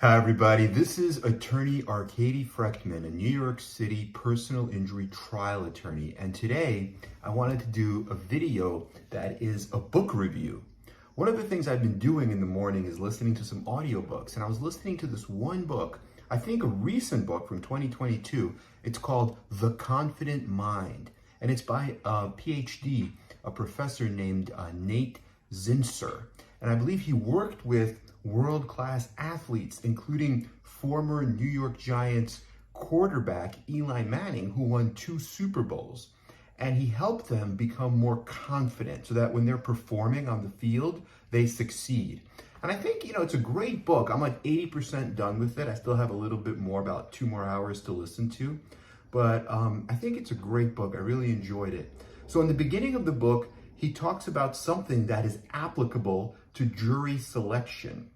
Hi everybody, this is attorney Arkady Frekhtman, a New York City personal injury trial attorney, and today I wanted to do a video that is a book review. One of the things I've been doing in the morning is listening to some audiobooks, and I was listening to this one book, I think a recent book from 2022. It's called The Confident Mind, and it's by a PhD, a professor named Nate Zinsser, and I believe he worked with world-class athletes, including former New York Giants quarterback Eli Manning, who won 2 Super Bowls. And he helped them become more confident so that when they're performing on the field, they succeed. And I think, it's a great book. I'm like 80% done with it. I still have a little bit more, about 2 more hours to listen to. But I think it's a great book. I really enjoyed it. So in the beginning of the book, he talks about something that is applicable to jury selection.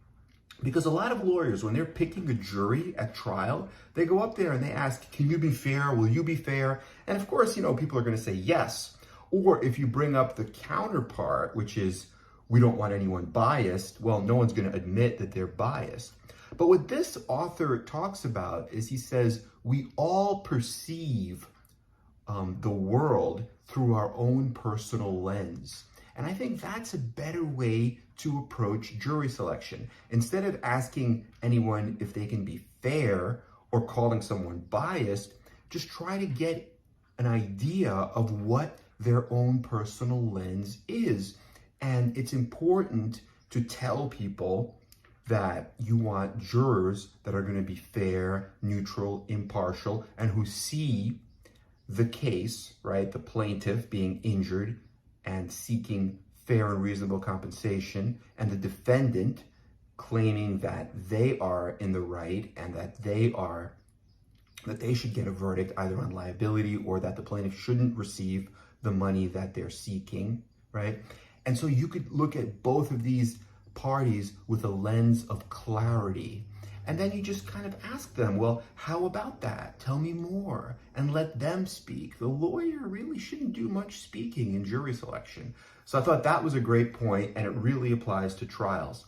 Because a lot of lawyers, when they're picking a jury at trial, they go up there and they ask, can you be fair? Will you be fair? And of course, people are going to say yes. Or if you bring up the counterpart, which is, we don't want anyone biased, well, no one's going to admit that they're biased. But what this author talks about is he says, we all perceive the world through our own personal lens. And I think that's a better way to approach jury selection. Instead of asking anyone if they can be fair or calling someone biased, just try to get an idea of what their own personal lens is. And it's important to tell people that you want jurors that are going to be fair, neutral, impartial, and who see the case, right, the plaintiff being injured and seeking fair and reasonable compensation, and the defendant claiming that they are in the right and that they should get a verdict either on liability or that the plaintiff shouldn't receive the money that they're seeking, right? And so you could look at both of these parties with a lens of clarity. And then you just kind of ask them, well, how about that? Tell me more, and let them speak. The lawyer really shouldn't do much speaking in jury selection. So I thought that was a great point, and it really applies to trials.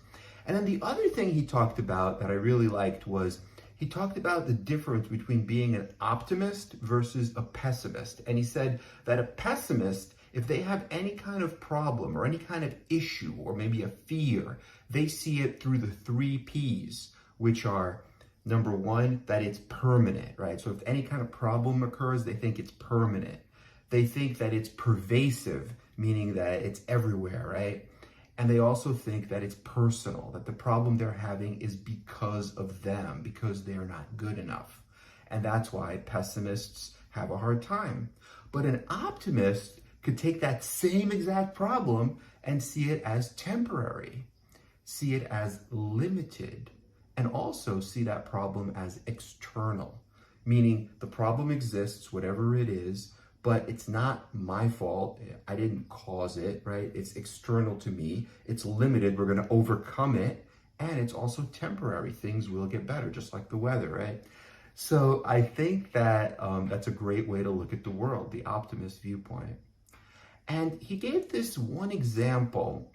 And then the other thing he talked about that I really liked was he talked about the difference between being an optimist versus a pessimist. And he said that a pessimist, if they have any kind of problem or any kind of issue or maybe a fear, they see it through the 3 Ps, which are, number 1, that it's permanent, right? So if any kind of problem occurs, they think it's permanent. They think that it's pervasive, meaning that it's everywhere, right? And they also think that it's personal, that the problem they're having is because of them, because they're not good enough. And that's why pessimists have a hard time. But an optimist could take that same exact problem and see it as temporary, see it as limited, and also see that problem as external, meaning the problem exists, whatever it is, but it's not my fault. I didn't cause it, right? It's external to me. It's limited. We're going to overcome it. And it's also temporary. Things will get better, just like the weather, right? So I think that that's a great way to look at the world, the optimist viewpoint. And he gave this one example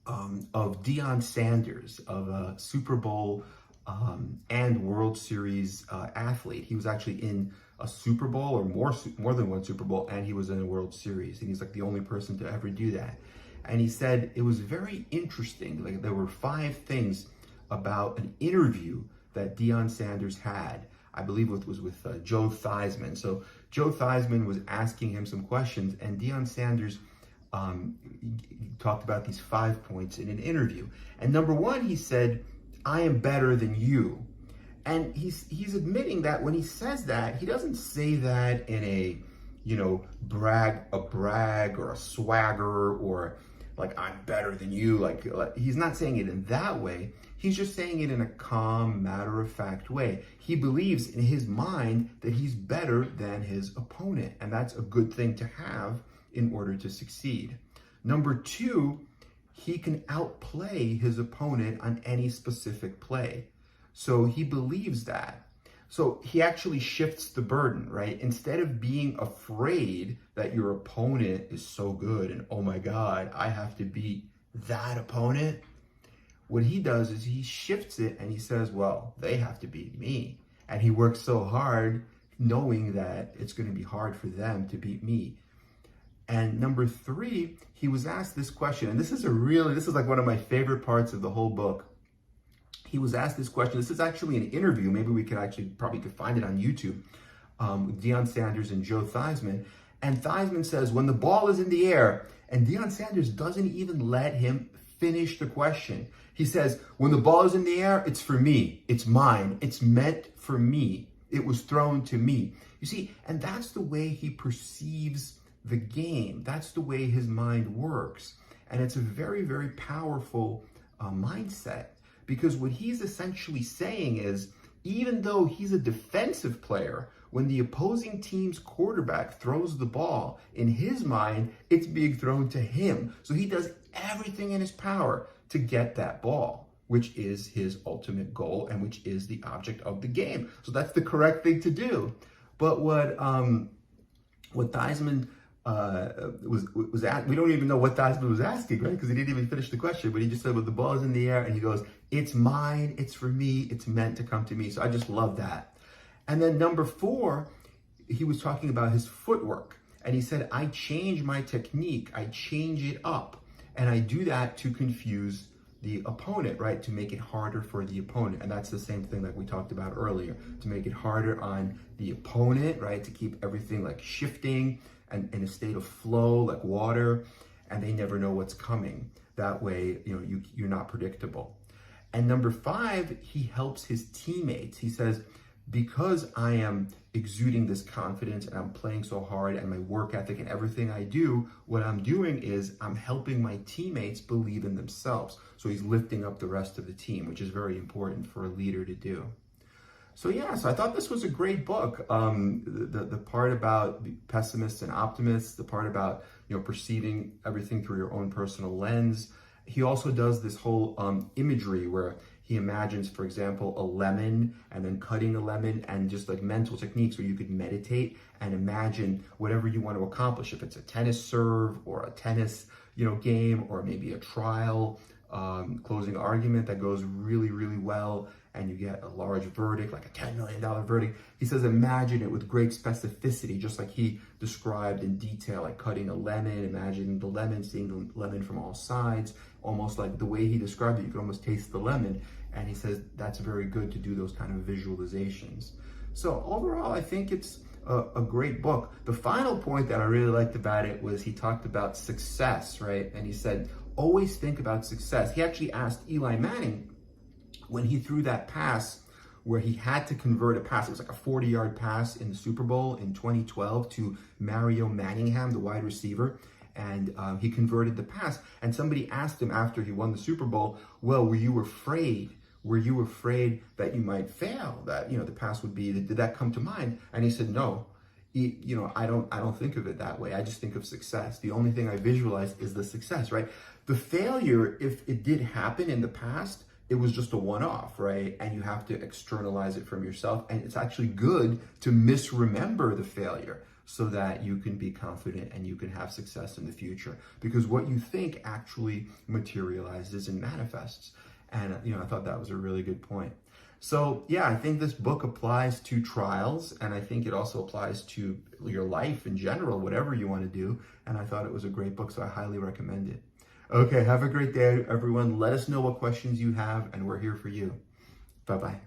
of Deion Sanders, of a Super Bowl and World Series athlete. He was actually in a Super Bowl, or more than one Super Bowl, and he was in a World Series. And he's like the only person to ever do that. And he said it was very interesting. Like, there were 5 things about an interview that Deion Sanders had. I believe it was with Joe Theismann. So Joe Theismann was asking him some questions, and Deion Sanders talked about these 5 points in an interview. And number 1, he said, I am better than you. And he's admitting that when he says that, he doesn't say that in a, brag or a swagger, or like, I'm better than you. Like he's not saying it in that way. He's just saying it in a calm, matter-of-fact way. He believes in his mind that he's better than his opponent. And that's a good thing to have in order to succeed. Number 2, he can outplay his opponent on any specific play. So he believes that. So he actually shifts the burden, right? Instead of being afraid that your opponent is so good and, oh my God, I have to beat that opponent. what he does is he shifts it and he says, well, they have to beat me. And he works so hard knowing that it's going to be hard for them to beat me. And number 3, he was asked this question, and this is like one of my favorite parts of the whole book. He was asked this question. This is actually an interview. Maybe we could probably find it on YouTube, with Deion Sanders and Joe Theismann. And Theismann says, when the ball is in the air, and Deion Sanders doesn't even let him finish the question. He says, when the ball is in the air, it's for me. It's mine. It's meant for me. It was thrown to me. You see, and that's the way he perceives the game. That's the way his mind works. And it's a very, very powerful mindset, because what he's essentially saying is, even though he's a defensive player, when the opposing team's quarterback throws the ball, in his mind, it's being thrown to him. So he does everything in his power to get that ball, which is his ultimate goal and which is the object of the game. So that's the correct thing to do. But what Theismann was at, we don't even know what Theismann was asking, right? Because he didn't even finish the question, but he just said, well, the ball is in the air, and he goes, it's mine, it's for me, it's meant to come to me. So I just love that. And then number 4, he was talking about his footwork, and he said, I change my technique, I change it up, and I do that to confuse the opponent, right? To make it harder for the opponent. And that's the same thing like we talked about earlier, to make it harder on the opponent, right? To keep everything like shifting and in a state of flow like water, and they never know what's coming. That way, you're not predictable. And number 5, he helps his teammates. He says, because I am exuding this confidence and I'm playing so hard and my work ethic and everything I do, what I'm doing is I'm helping my teammates believe in themselves. So he's lifting up the rest of the team, which is very important for a leader to do. So yeah, so I thought this was a great book. The part about pessimists and optimists, the part about perceiving everything through your own personal lens. He also does this whole imagery where he imagines, for example, a lemon and then cutting a lemon, and just like mental techniques where you could meditate and imagine whatever you want to accomplish. If it's a tennis serve or a tennis game, or maybe a trial closing argument that goes really, really well, and you get a large verdict, like a $10 million verdict. He says, imagine it with great specificity, just like he described in detail, like cutting a lemon, imagining the lemon, seeing the lemon from all sides, almost like the way he described it, you could almost taste the lemon. And he says that's very good to do those kind of visualizations. So overall, I think it's a great book. The final point that I really liked about it was he talked about success, right? And he said, always think about success. He actually asked Eli Manning, when he threw that pass where he had to convert a pass, it was like a 40-yard pass in the Super Bowl in 2012 to Mario Manningham, the wide receiver, and he converted the pass. And somebody asked him after he won the Super Bowl, well, were you afraid? Were you afraid that you might fail? That, the pass would be, did that come to mind? And he said, no. I don't think of it that way. I just think of success. The only thing I visualize is the success, right? The failure, if it did happen in the past, it was just a one-off, right? And you have to externalize it from yourself. And it's actually good to misremember the failure so that you can be confident and you can have success in the future. Because what you think actually materializes and manifests. And, I thought that was a really good point. So yeah, I think this book applies to trials, and I think it also applies to your life in general, whatever you want to do. And I thought it was a great book, so I highly recommend it. Okay, have a great day, everyone. Let us know what questions you have, and we're here for you. Bye-bye.